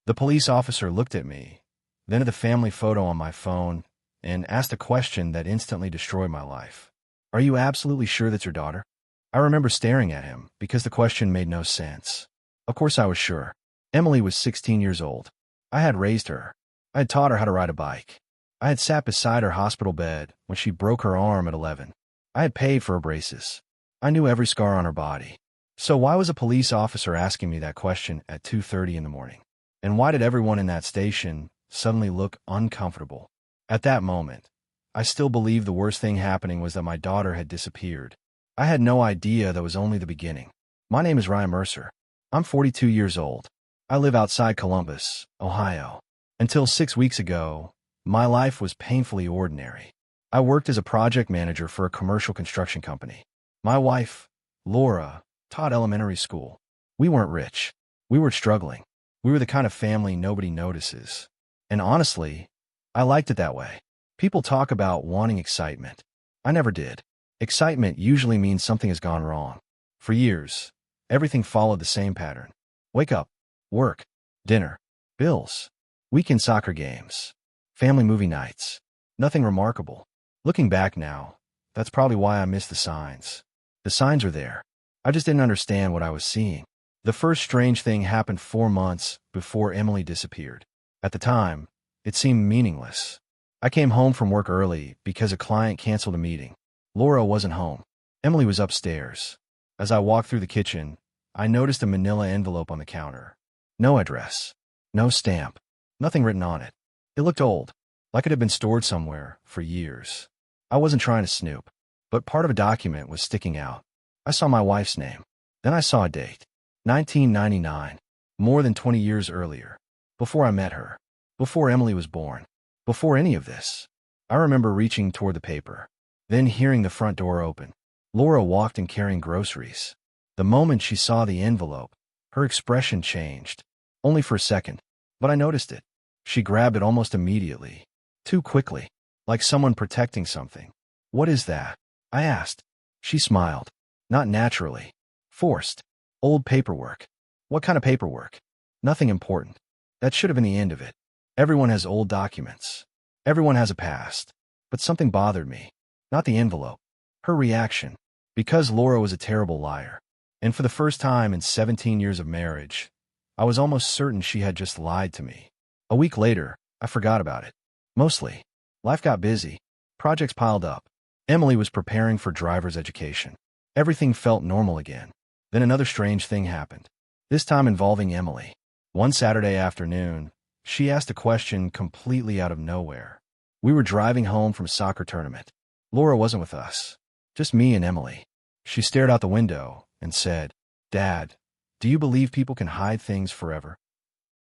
The police officer looked at me, then at the family photo on my phone, and asked a question that instantly destroyed my life. "Are you absolutely sure that's your daughter?" I remember staring at him because the question made no sense. Of course I was sure. Emily was 16 years old. I had raised her. I had taught her how to ride a bike. I had sat beside her hospital bed when she broke her arm at 11. I had paid for her braces. I knew every scar on her body. So why was a police officer asking me that question at 2:30 in the morning? And why did everyone in that station suddenly look uncomfortable? At that moment, I still believed the worst thing happening was that my daughter had disappeared. I had no idea that was only the beginning. My name is Ryan Mercer. I'm 42 years old. I live outside Columbus, Ohio. Until 6 weeks ago, my life was painfully ordinary. I worked as a project manager for a commercial construction company. My wife, Laura, taught elementary school. We weren't rich. We were struggling. We were the kind of family nobody notices. And honestly, I liked it that way. People talk about wanting excitement. I never did. Excitement usually means something has gone wrong. For years, everything followed the same pattern. Wake up, work, dinner, bills, weekend soccer games, family movie nights. Nothing remarkable. Looking back now, that's probably why I missed the signs. The signs were there. I just didn't understand what I was seeing. The first strange thing happened 4 months before Emily disappeared. At the time, it seemed meaningless. I came home from work early because a client canceled a meeting. Laura wasn't home. Emily was upstairs. As I walked through the kitchen, I noticed a manila envelope on the counter. No address. No stamp. Nothing written on it. It looked old, like it had been stored somewhere for years. I wasn't trying to snoop, but part of a document was sticking out. I saw my wife's name. Then I saw a date. 1999. More than 20 years earlier. Before I met her. Before Emily was born. Before any of this. I remember reaching toward the paper. Then hearing the front door open. Laura walked in carrying groceries. The moment she saw the envelope, her expression changed. Only for a second, but I noticed it. She grabbed it almost immediately. Too quickly. Like someone protecting something. "What is that?" I asked. She smiled. Not naturally. Forced. "Old paperwork." "What kind of paperwork?" "Nothing important." That should have been the end of it. Everyone has old documents. Everyone has a past. But something bothered me. Not the envelope. Her reaction. Because Laura was a terrible liar. And for the first time in 17 years of marriage, I was almost certain she had just lied to me. A week later, I forgot about it. Mostly. Life got busy. Projects piled up. Emily was preparing for driver's education. Everything felt normal again. Then another strange thing happened. This time involving Emily. One Saturday afternoon, she asked a question completely out of nowhere. We were driving home from a soccer tournament. Laura wasn't with us. Just me and Emily. She stared out the window and said, "Dad, do you believe people can hide things forever?"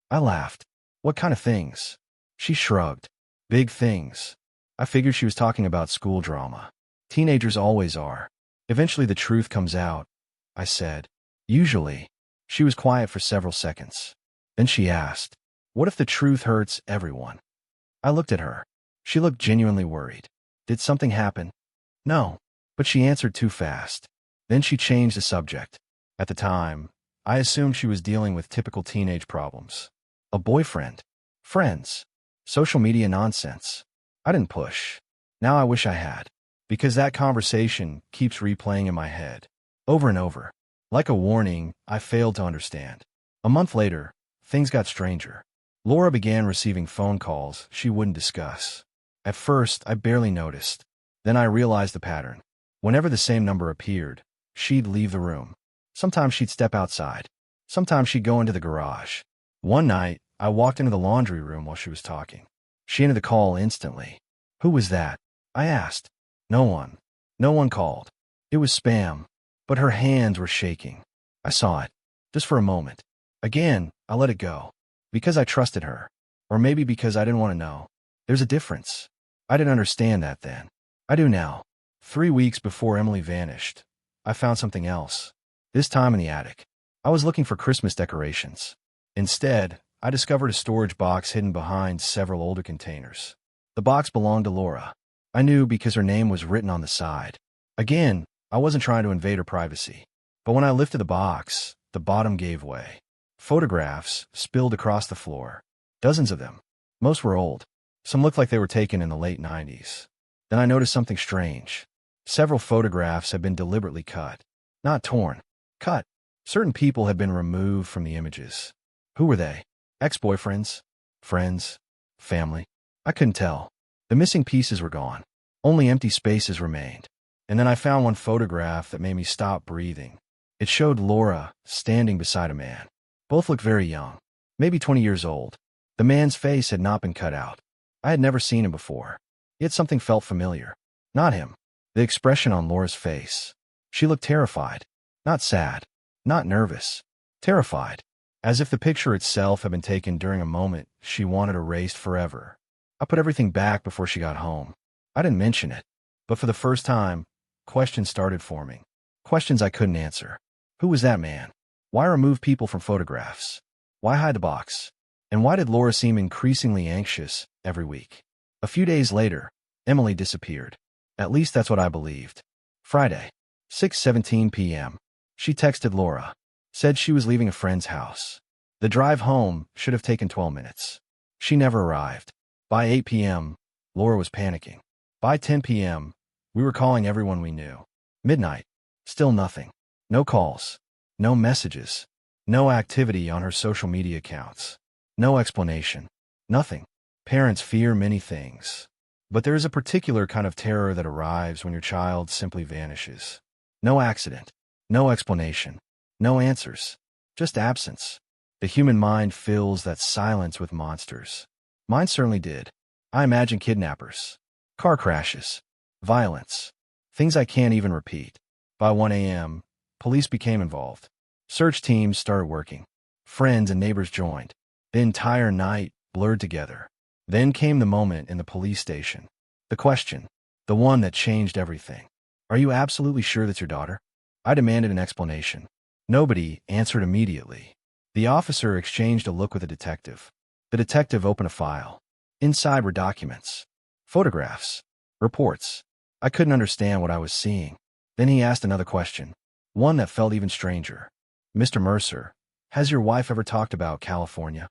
I laughed. "What kind of things?" She shrugged. "Big things." I figured she was talking about school drama. Teenagers always are. Eventually the truth comes out, I said. Usually. She was quiet for several seconds. Then she asked, "What if the truth hurts everyone?" I looked at her. She looked genuinely worried. Did something happen? No. But she answered too fast. Then she changed the subject. At the time, I assumed she was dealing with typical teenage problems. A boyfriend. Friends. Social media nonsense. I didn't push. Now I wish I had. Because that conversation keeps replaying in my head. Over and over. Like a warning, I failed to understand. A month later, things got stranger. Laura began receiving phone calls she wouldn't discuss. At first, I barely noticed. Then I realized the pattern. Whenever the same number appeared, she'd leave the room. Sometimes she'd step outside. Sometimes she'd go into the garage. One night, I walked into the laundry room while she was talking. She ended the call instantly. "Who was that?" I asked. No one. No one called. It was spam. But her hands were shaking. I saw it. Just for a moment. Again, I let it go. Because I trusted her. Or maybe because I didn't want to know. There's a difference. I didn't understand that then. I do now. 3 weeks before Emily vanished, I found something else. This time in the attic. I was looking for Christmas decorations. Instead, I discovered a storage box hidden behind several older containers. The box belonged to Laura. I knew because her name was written on the side. Again, I wasn't trying to invade her privacy. But when I lifted the box, the bottom gave way. Photographs spilled across the floor. Dozens of them. Most were old. Some looked like they were taken in the late 90s. Then I noticed something strange. Several photographs had been deliberately cut. Not torn. Cut. Certain people had been removed from the images. Who were they? Ex-boyfriends? Friends? Family? I couldn't tell. The missing pieces were gone. Only empty spaces remained. And then I found one photograph that made me stop breathing. It showed Laura standing beside a man. Both looked very young, maybe 20 years old. The man's face had not been cut out. I had never seen him before. Yet something felt familiar. Not him. The expression on Laura's face. She looked terrified. Not sad. Not nervous. Terrified. As if the picture itself had been taken during a moment she wanted erased forever. I put everything back before she got home. I didn't mention it. But for the first time, questions started forming. Questions I couldn't answer. Who was that man? Why remove people from photographs? Why hide the box? And why did Laura seem increasingly anxious every week? A few days later, Emily disappeared. At least that's what I believed. Friday, 6:17 p.m. She texted Laura. Said she was leaving a friend's house. The drive home should have taken 12 minutes. She never arrived. By 8 p.m., Laura was panicking. By 10 p.m., we were calling everyone we knew. Midnight. Still nothing. No calls. No messages. No activity on her social media accounts. No explanation. Nothing. Parents fear many things. But there is a particular kind of terror that arrives when your child simply vanishes. No accident. No explanation. No answers. Just absence. The human mind fills that silence with monsters. Mine certainly did. I imagine kidnappers. Car crashes. Violence. Things I can't even repeat. By 1 a.m., police became involved. Search teams started working. Friends and neighbors joined. The entire night blurred together. Then came the moment in the police station. The question. The one that changed everything. Are you absolutely sure that's your daughter? I demanded an explanation. Nobody answered immediately. The officer exchanged a look with the detective. The detective opened a file. Inside were documents. Photographs. Reports. I couldn't understand what I was seeing. Then he asked another question. One that felt even stranger. Mr. Mercer, has your wife ever talked about California?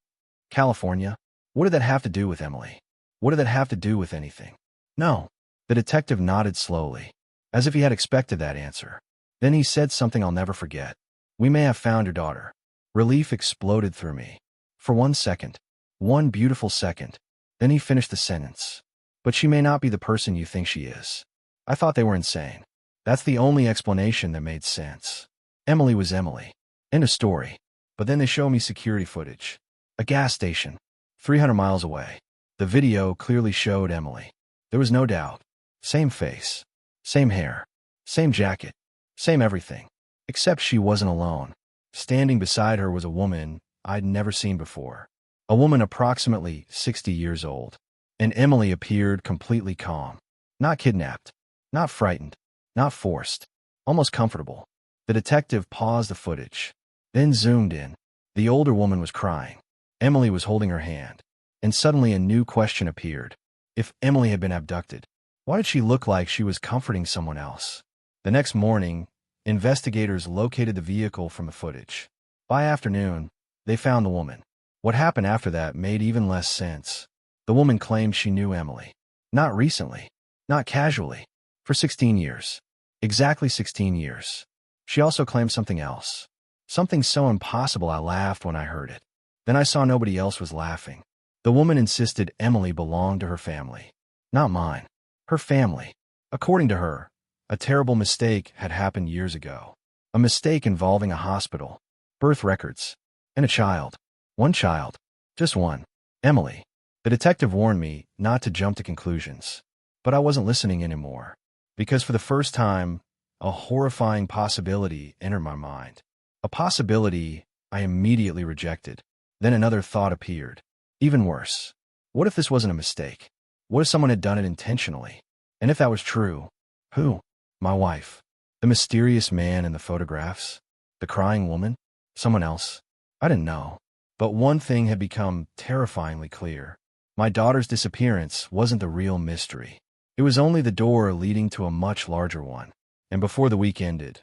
California? What did that have to do with Emily? What did that have to do with anything? No. The detective nodded slowly, as if he had expected that answer. Then he said something I'll never forget. We may have found your daughter. Relief exploded through me. For 1 second. One beautiful second. Then he finished the sentence. But she may not be the person you think she is. I thought they were insane. That's the only explanation that made sense. Emily was Emily. End of story. But then they show me security footage. A gas station. 300 miles away. The video clearly showed Emily. There was no doubt. Same face. Same hair. Same jacket. Same everything. Except she wasn't alone. Standing beside her was a woman I'd never seen before. A woman approximately 60 years old. And Emily appeared completely calm. Not kidnapped. Not frightened. Not forced. Almost comfortable. The detective paused the footage. Then zoomed in. The older woman was crying. Emily was holding her hand. And suddenly a new question appeared. If Emily had been abducted, why did she look like she was comforting someone else? The next morning, investigators located the vehicle from the footage. By afternoon, they found the woman. What happened after that made even less sense. The woman claimed she knew Emily. Not recently. Not casually. For 16 years. Exactly 16 years. She also claimed something else. Something so impossible I laughed when I heard it. Then I saw nobody else was laughing. The woman insisted Emily belonged to her family. Not mine. Her family. According to her, a terrible mistake had happened years ago. A mistake involving a hospital, birth records, and a child. One child. Just one. Emily. The detective warned me not to jump to conclusions. But I wasn't listening anymore. Because for the first time, a horrifying possibility entered my mind. A possibility I immediately rejected. Then another thought appeared. Even worse. What if this wasn't a mistake? What if someone had done it intentionally? And if that was true, who? My wife. The mysterious man in the photographs? The crying woman? Someone else? I didn't know. But one thing had become terrifyingly clear. My daughter's disappearance wasn't the real mystery. It was only the door leading to a much larger one. And before the week ended,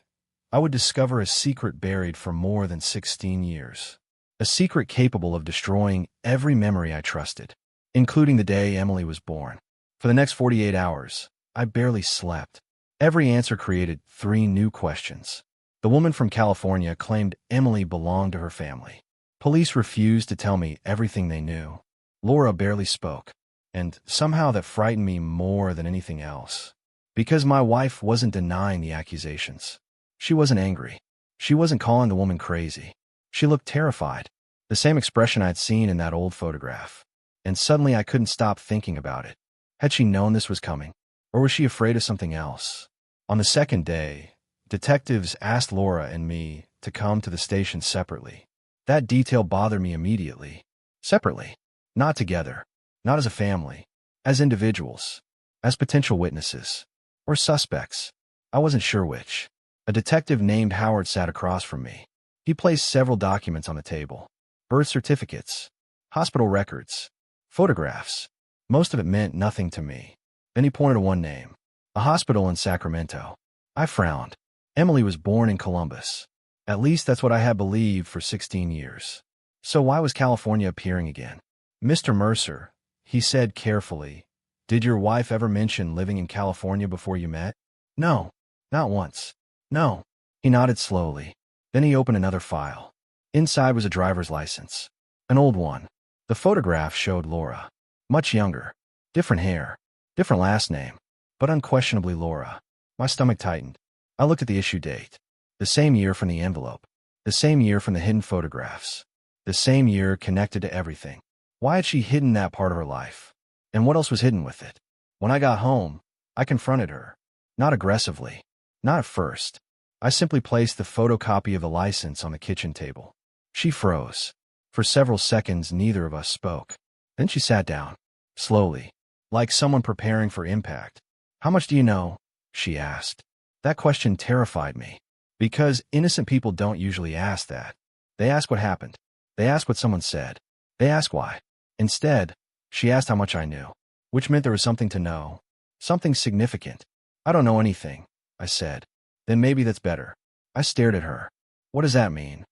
I would discover a secret buried for more than 16 years. A secret capable of destroying every memory I trusted, including the day Emily was born. For the next 48 hours, I barely slept. Every answer created 3 new questions. The woman from California claimed Emily belonged to her family. Police refused to tell me everything they knew. Laura barely spoke, and somehow that frightened me more than anything else. Because my wife wasn't denying the accusations. She wasn't angry. She wasn't calling the woman crazy. She looked terrified, the same expression I'd seen in that old photograph. And suddenly I couldn't stop thinking about it. Had she known this was coming? Or was she afraid of something else? On the second day, detectives asked Laura and me to come to the station separately. That detail bothered me immediately. Separately. Not together. Not as a family. As individuals. As potential witnesses. Or suspects. I wasn't sure which. A detective named Howard sat across from me. He placed several documents on the table. Birth certificates. Hospital records. Photographs. Most of it meant nothing to me. Then he pointed to one name. A hospital in Sacramento. I frowned. Emily was born in Columbus. At least that's what I had believed for 16 years. So why was California appearing again? Mr. Mercer, he said carefully, did your wife ever mention living in California before you met? No. Not once. No. He nodded slowly. Then he opened another file. Inside was a driver's license. An old one. The photograph showed Laura. Much younger. Different hair. Different last name. But unquestionably Laura. My stomach tightened. I looked at the issue date. The same year from the envelope. The same year from the hidden photographs. The same year connected to everything. Why had she hidden that part of her life? And what else was hidden with it? When I got home, I confronted her. Not aggressively. Not at first. I simply placed the photocopy of the license on the kitchen table. She froze. For several seconds, neither of us spoke. Then she sat down. Slowly. Like someone preparing for impact. How much do you know? She asked. That question terrified me. Because innocent people don't usually ask that. They ask what happened. They ask what someone said. They ask why. Instead, she asked how much I knew. Which meant there was something to know. Something significant. I don't know anything, I said. Then maybe that's better. I stared at her. What does that mean?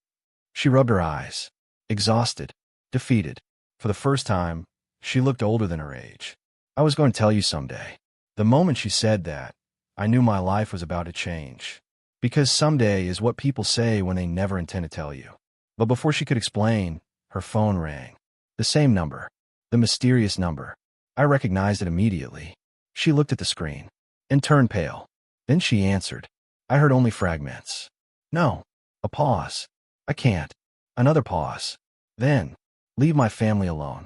She rubbed her eyes. Exhausted. Defeated. For the first time, she looked older than her age. I was going to tell you someday. The moment she said that, I knew my life was about to change. Because someday is what people say when they never intend to tell you. But before she could explain, her phone rang. The same number. The mysterious number. I recognized it immediately. She looked at the screen and turned pale. Then she answered. I heard only fragments. No. A pause. I can't. Another pause. Then, leave my family alone.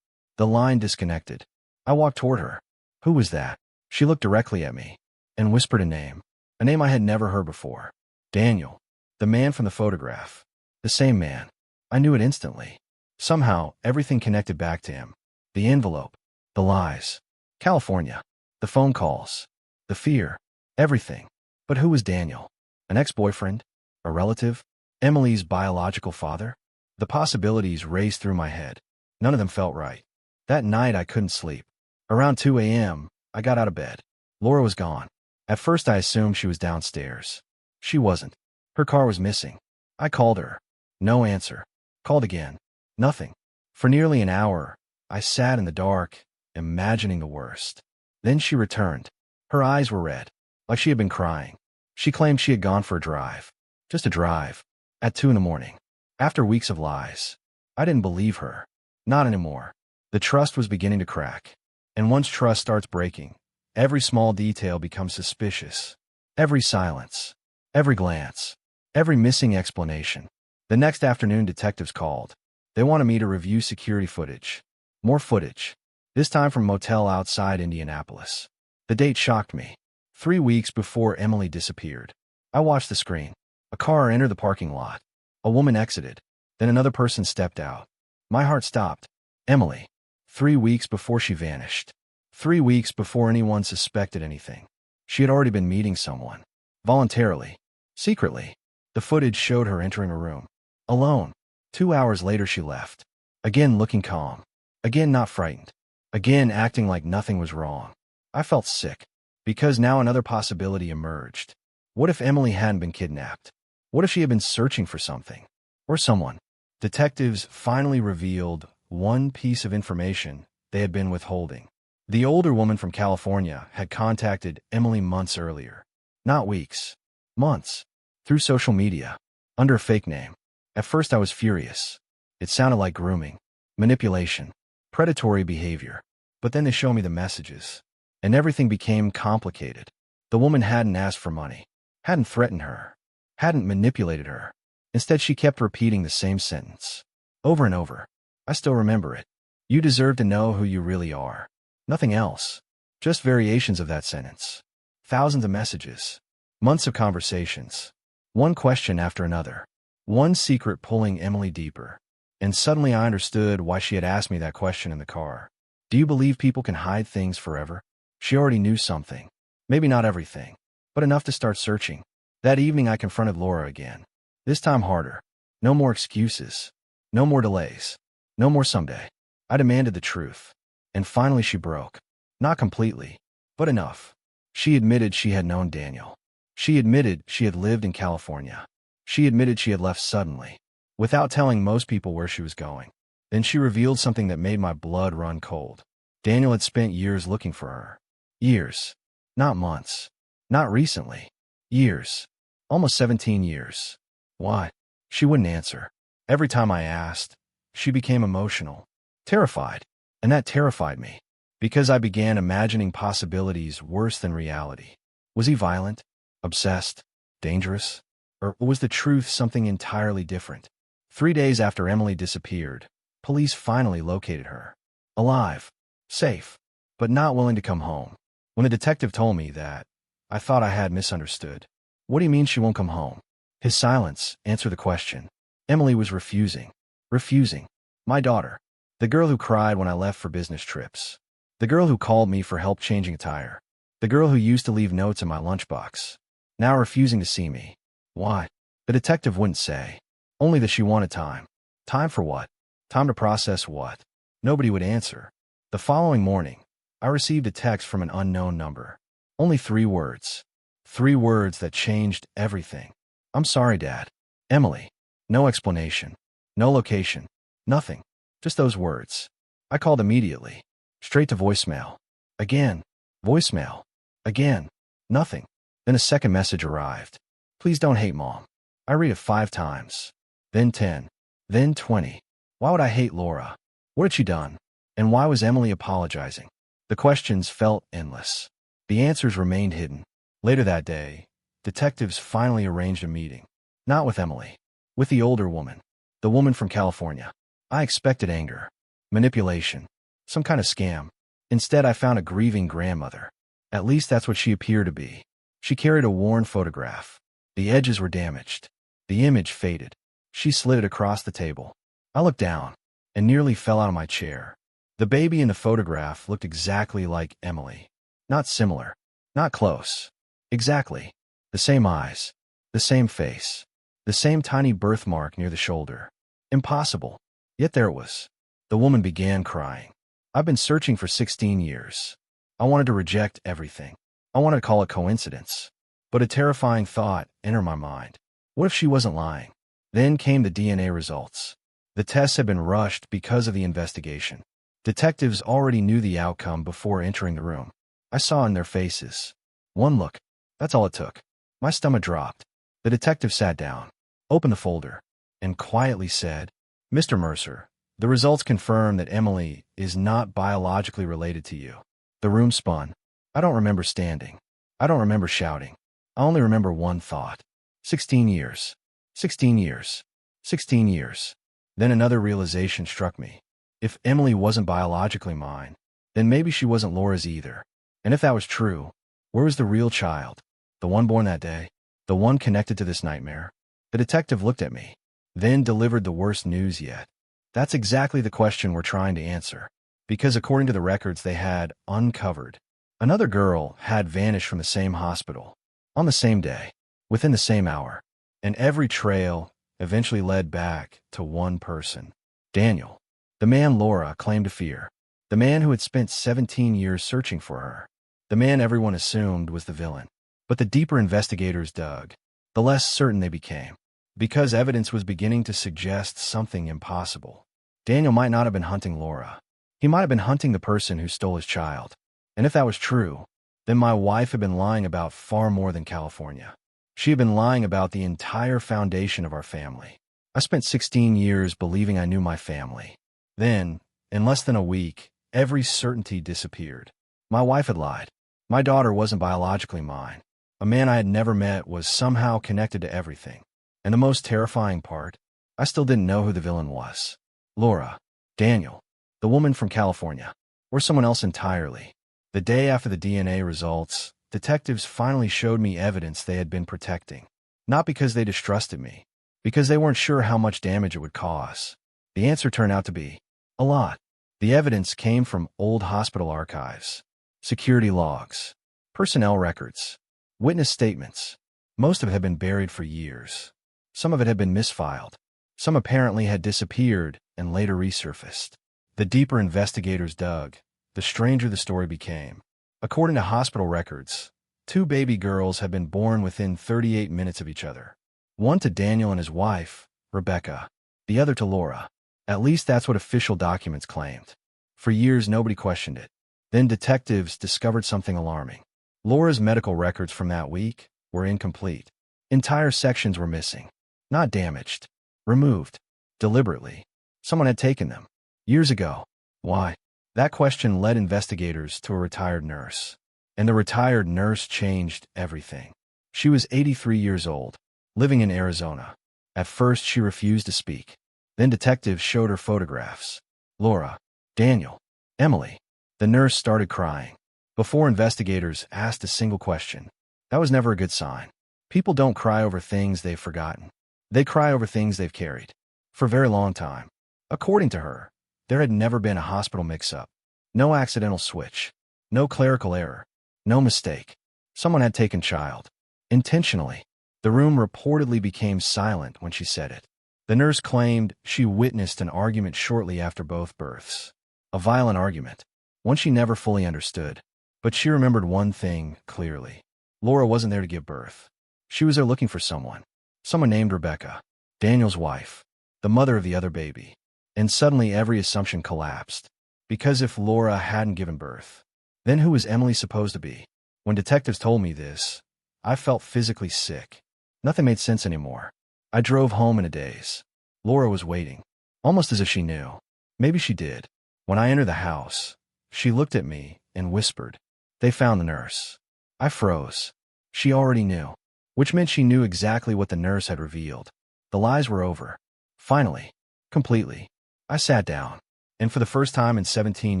The line disconnected. I walked toward her. Who was that? She looked directly at me and whispered a name I had never heard before. Daniel. The man from the photograph. The same man. I knew it instantly. Somehow, everything connected back to him. The envelope. The lies. California. The phone calls. The fear. Everything. But who was Daniel? An ex-boyfriend? A relative? Emily's biological father? The possibilities raced through my head. None of them felt right. That night I couldn't sleep. Around 2 a.m., I got out of bed. Laura was gone. At first I assumed she was downstairs. She wasn't. Her car was missing. I called her. No answer. Called again. Nothing. For nearly an hour, I sat in the dark, imagining the worst. Then she returned. Her eyes were red, like she had been crying. She claimed she had gone for a drive. Just a drive. At 2 in the morning. After weeks of lies. I didn't believe her. Not anymore. The trust was beginning to crack. And once trust starts breaking, every small detail becomes suspicious. Every silence. Every glance. Every missing explanation. The next afternoon, detectives called. They wanted me to review security footage. More footage. This time from a motel outside Indianapolis. The date shocked me. 3 weeks before Emily disappeared. I watched the screen. A car entered the parking lot. A woman exited. Then another person stepped out. My heart stopped. Emily. 3 weeks before she vanished. 3 weeks before anyone suspected anything. She had already been meeting someone. Voluntarily. Secretly. The footage showed her entering a room. Alone. 2 hours later she left. Again looking calm. Again not frightened. Again acting like nothing was wrong. I felt sick. Because now another possibility emerged. What if Emily hadn't been kidnapped? What if she had been searching for something? Or someone? Detectives finally revealed one piece of information they had been withholding. The older woman from California had contacted Emily months earlier. Not weeks. Months. Through social media. Under a fake name. At first I was furious. It sounded like grooming. Manipulation. Predatory behavior. But then they showed me the messages. And everything became complicated. The woman hadn't asked for money. Hadn't threatened her. Hadn't manipulated her. Instead, she kept repeating the same sentence. Over and over. I still remember it. You deserve to know who you really are. Nothing else. Just variations of that sentence. Thousands of messages. Months of conversations. One question after another. One secret pulling Emily deeper. And suddenly I understood why she had asked me that question in the car. Do you believe people can hide things forever? She already knew something. Maybe not everything, but enough to start searching. That evening I confronted Laura again. This time harder. No more excuses. No more delays. No more someday. I demanded the truth. And finally she broke. Not completely, but enough. She admitted she had known Daniel. She admitted she had lived in California. She admitted she had left suddenly, without telling most people where she was going. Then she revealed something that made my blood run cold. Daniel had spent years looking for her. Years. Not months. Not recently. Years. Almost 17 years. Why? She wouldn't answer. Every time I asked, she became emotional. Terrified. And that terrified me. Because I began imagining possibilities worse than reality. Was he violent? Obsessed? Dangerous? Or was the truth something entirely different? 3 days after Emily disappeared, police finally located her. Alive. Safe. But not willing to come home. When the detective told me that, I thought I had misunderstood. What do you mean she won't come home? His silence answered the question. Emily was refusing. Refusing. My daughter. The girl who cried when I left for business trips. The girl who called me for help changing a tire. The girl who used to leave notes in my lunchbox. Now refusing to see me. Why? The detective wouldn't say. Only that she wanted time. Time for what? Time to process what? Nobody would answer. The following morning, I received a text from an unknown number. Only 3 words. 3 words that changed everything. I'm sorry, Dad. Emily. No explanation. No location. Nothing. Just those words. I called immediately. Straight to voicemail. Again. Voicemail. Again. Nothing. Then a second message arrived. Please don't hate Mom. I read it 5 times. Then 10. Then 20. Why would I hate Laura? What had she done? And why was Emily apologizing? The questions felt endless. The answers remained hidden. Later that day, detectives finally arranged a meeting. Not with Emily. With the older woman. The woman from California. I expected anger. Manipulation. Some kind of scam. Instead, I found a grieving grandmother. At least that's what she appeared to be. She carried a worn photograph. The edges were damaged. The image faded. She slid it across the table. I looked down and nearly fell out of my chair. The baby in the photograph looked exactly like Emily. Not similar. Not close. Exactly. The same eyes. The same face. The same tiny birthmark near the shoulder. Impossible. Yet there it was. The woman began crying. I've been searching for 16 years. I wanted to reject everything. I wanted to call it coincidence. But a terrifying thought entered my mind. What if she wasn't lying? Then came the DNA results. The tests had been rushed because of the investigation. Detectives already knew the outcome before entering the room. I saw in their faces. One look. That's all it took. My stomach dropped. The detective sat down, opened the folder, and quietly said, Mr. Mercer, the results confirm that Emily is not biologically related to you. The room spun. I don't remember standing. I don't remember shouting. I only remember one thought. 16 years. 16 years. 16 years. Then another realization struck me. If Emily wasn't biologically mine, then maybe she wasn't Laura's either. And if that was true, where was the real child? The one born that day? The one connected to this nightmare? The detective looked at me, then delivered the worst news yet. That's exactly the question we're trying to answer. Because according to the records they had uncovered, another girl had vanished from the same hospital, on the same day, within the same hour. And every trail eventually led back to one person. Daniel. The man Laura claimed to fear. The man who had spent 17 years searching for her. The man everyone assumed was the villain. But the deeper investigators dug, the less certain they became. because evidence was beginning to suggest something impossible. Daniel might not have been hunting Laura. He might have been hunting the person who stole his child. And if that was true, then my wife had been lying about far more than California. She had been lying about the entire foundation of our family. I spent 16 years believing I knew my family. Then, in less than a week, every certainty disappeared. My wife had lied. My daughter wasn't biologically mine. A man I had never met was somehow connected to everything. And the most terrifying part, I still didn't know who the villain was. Laura, Daniel, the woman from California, or someone else entirely. The day after the DNA results, detectives finally showed me evidence they had been protecting. Not because they distrusted me, because they weren't sure how much damage it would cause. The answer turned out to be a lot. The evidence came from old hospital archives, security logs, personnel records, witness statements. Most of it had been buried for years. Some of it had been misfiled. Some apparently had disappeared and later resurfaced. The deeper investigators dug, the stranger the story became. According to hospital records, 2 baby girls had been born within 38 minutes of each other. One to Daniel and his wife, Rebecca, the other to Laura. At least that's what official documents claimed. For years, nobody questioned it. Then detectives discovered something alarming. Laura's medical records from that week were incomplete. Entire sections were missing. Not damaged. Removed. Deliberately. Someone had taken them. Years ago. Why? That question led investigators to a retired nurse. And the retired nurse changed everything. She was 83 years old, living in Arizona. At first, she refused to speak. Then detectives showed her photographs. Laura, Daniel, Emily. The nurse started crying. Before investigators asked a single question. That was never a good sign. People don't cry over things they've forgotten. They cry over things they've carried. For a very long time. According to her, there had never been a hospital mix-up. No accidental switch. No clerical error. No mistake. Someone had taken child. Intentionally. The room reportedly became silent when she said it. The nurse claimed she witnessed an argument shortly after both births. A violent argument. One she never fully understood. But she remembered one thing clearly. Laura wasn't there to give birth. She was there looking for someone. Someone named Rebecca. Daniel's wife. The mother of the other baby. And suddenly every assumption collapsed. Because if Laura hadn't given birth, then who was Emily supposed to be? When detectives told me this, I felt physically sick. Nothing made sense anymore. I drove home in a daze. Laura was waiting. Almost as if she knew. Maybe she did. When I entered the house, she looked at me and whispered, "They found the nurse." I froze. She already knew. Which meant she knew exactly what the nurse had revealed. The lies were over. Finally. Completely. I sat down. And for the first time in 17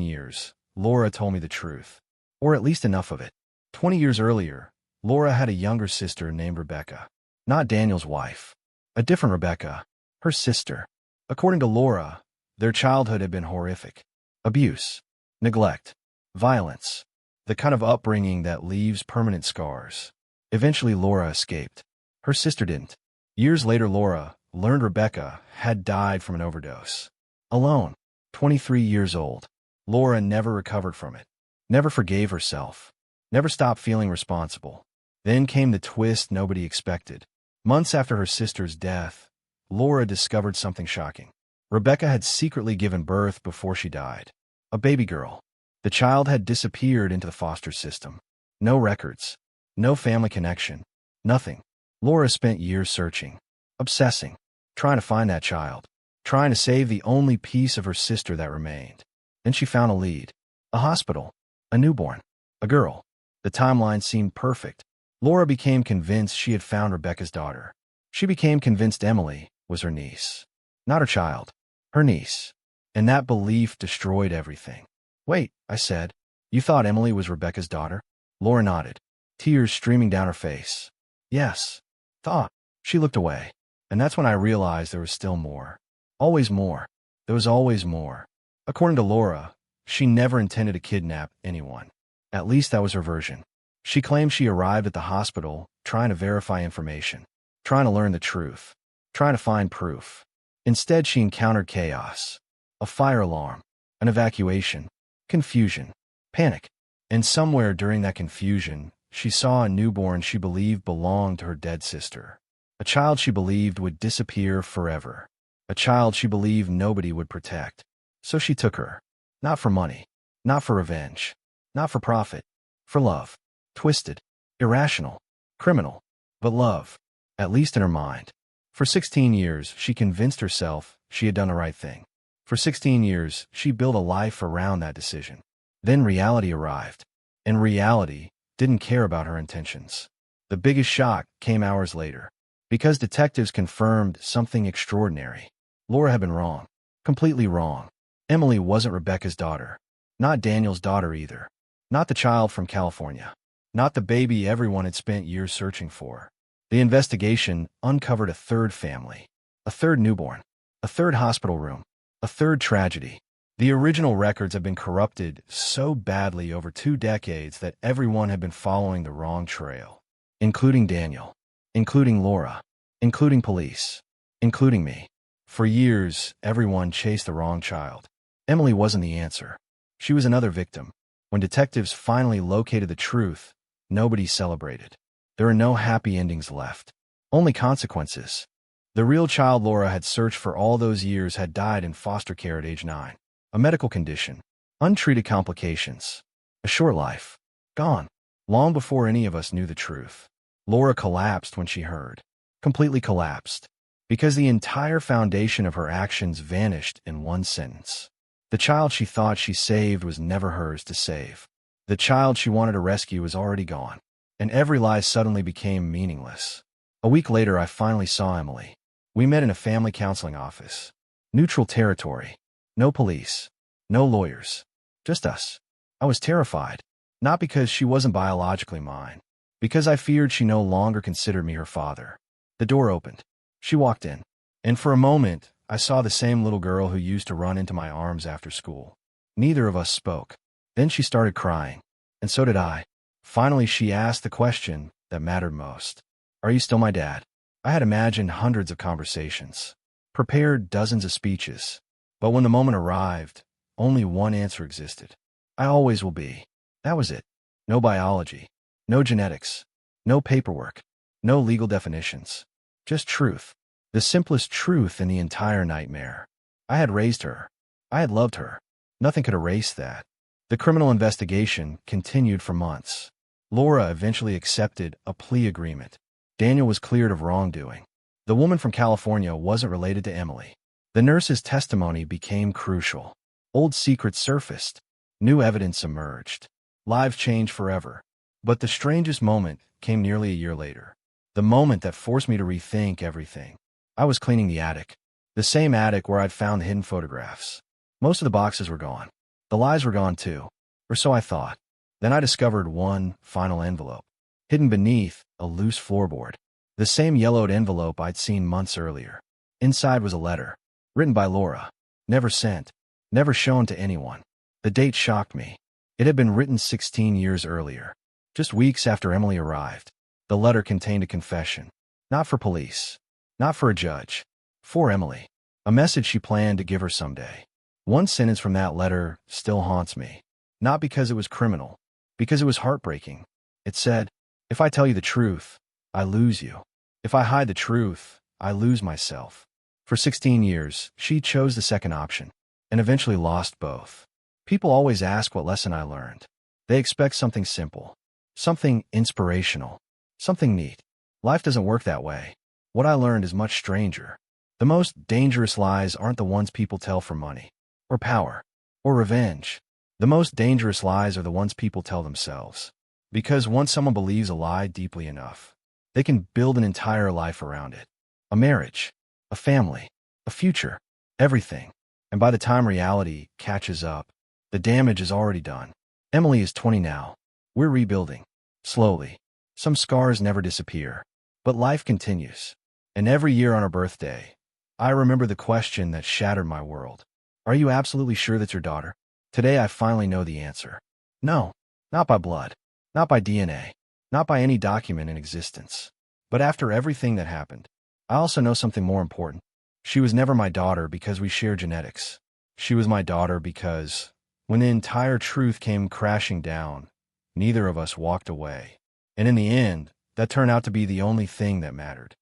years, Laura told me the truth. Or at least enough of it. 20 years earlier, Laura had a younger sister named Rebecca. Not Daniel's wife. A different Rebecca. Her sister. According to Laura, their childhood had been horrific. Abuse. Neglect. Violence. The kind of upbringing that leaves permanent scars. Eventually, Laura escaped. Her sister didn't. Years later, Laura learned Rebecca had died from an overdose. Alone. 23 years old. Laura never recovered from it. Never forgave herself. Never stopped feeling responsible. Then came the twist nobody expected. Months after her sister's death, Laura discovered something shocking. Rebecca had secretly given birth before she died. A baby girl. The child had disappeared into the foster system. No records. No family connection. Nothing. Laura spent years searching. Obsessing. Trying to find that child. Trying to save the only piece of her sister that remained. Then she found a lead. A hospital. A newborn. A girl. The timeline seemed perfect. Laura became convinced she had found Rebecca's daughter. She became convinced Emily was her niece. Not her child. Her niece. And that belief destroyed everything. "Wait," I said. "You thought Emily was Rebecca's daughter?" Laura nodded. Tears streaming down her face. "Yes. Thought." She looked away. And that's when I realized there was still more. Always more. There was always more. According to Laura, she never intended to kidnap anyone. At least that was her version. She claimed she arrived at the hospital trying to verify information, trying to learn the truth, trying to find proof. Instead, she encountered chaos. A fire alarm. An evacuation. Confusion. Panic. And somewhere during that confusion, she saw a newborn she believed belonged to her dead sister. A child she believed would disappear forever. A child she believed nobody would protect. So she took her. Not for money. Not for revenge. Not for profit. For love. Twisted. Irrational. Criminal. But love. At least in her mind. For 16 years, she convinced herself she had done the right thing. For 16 years, she built a life around that decision. Then reality arrived. And reality didn't care about her intentions. The biggest shock came hours later. Because detectives confirmed something extraordinary. Laura had been wrong. Completely wrong. Emily wasn't Rebecca's daughter. Not Daniel's daughter either. Not the child from California. Not the baby everyone had spent years searching for. The investigation uncovered a third family. A third newborn. A third hospital room. A third tragedy. The original records have been corrupted so badly over 2 decades that everyone had been following the wrong trail. Including Daniel. Including Laura. Including police. Including me. For years, everyone chased the wrong child. Emily wasn't the answer. She was another victim. When detectives finally located the truth, nobody celebrated. There are no happy endings left. Only consequences. The real child Laura had searched for all those years had died in foster care at age 9. A medical condition. Untreated complications. A short life. Gone. Long before any of us knew the truth. Laura collapsed when she heard. Completely collapsed. Because the entire foundation of her actions vanished in one sentence. The child she thought she saved was never hers to save. The child she wanted to rescue was already gone. And every lie suddenly became meaningless. A week later, I finally saw Emily. We met in a family counseling office. Neutral territory. No police. No lawyers. Just us. I was terrified. Not because she wasn't biologically mine. Because I feared she no longer considered me her father. The door opened. She walked in. And for a moment, I saw the same little girl who used to run into my arms after school. Neither of us spoke. Then she started crying. And so did I. Finally, she asked the question that mattered most. Are you still my dad? I had imagined hundreds of conversations. Prepared dozens of speeches. But when the moment arrived, only one answer existed. I always will be. That was it. No biology. No genetics. No paperwork. No legal definitions. Just truth. The simplest truth in the entire nightmare. I had raised her. I had loved her. Nothing could erase that. The criminal investigation continued for months. Laura eventually accepted a plea agreement. Daniel was cleared of wrongdoing. The woman from California wasn't related to Emily. The nurse's testimony became crucial. Old secrets surfaced. New evidence emerged. Lives changed forever. But the strangest moment came nearly a year later. The moment that forced me to rethink everything. I was cleaning the attic. The same attic where I'd found the hidden photographs. Most of the boxes were gone. The lies were gone too. Or so I thought. Then I discovered one final envelope. Hidden beneath a loose floorboard. The same yellowed envelope I'd seen months earlier. Inside was a letter. Written by Laura. Never sent. Never shown to anyone. The date shocked me. It had been written 16 years earlier. Just weeks after Emily arrived. The letter contained a confession. Not for police. Not for a judge. For Emily. A message she planned to give her someday. One sentence from that letter still haunts me. Not because it was criminal. Because it was heartbreaking. It said, if I tell you the truth, I lose you. If I hide the truth, I lose myself. For 16 years, she chose the second option. And eventually lost both. People always ask what lesson I learned. They expect something simple. Something inspirational. Something neat. Life doesn't work that way. What I learned is much stranger. The most dangerous lies aren't the ones people tell for money. Or power. Or revenge. The most dangerous lies are the ones people tell themselves. Because once someone believes a lie deeply enough, they can build an entire life around it. A marriage. A family. A future. Everything. And by the time reality catches up, the damage is already done. Emily is 20 now. We're rebuilding. Slowly. Some scars never disappear. But life continues. And every year on her birthday, I remember the question that shattered my world. Are you absolutely sure that's your daughter? Today I finally know the answer. No. Not by blood. Not by DNA. Not by any document in existence. But after everything that happened, I also know something more important. She was never my daughter because we share genetics. She was my daughter because, when the entire truth came crashing down, neither of us walked away. And in the end, that turned out to be the only thing that mattered.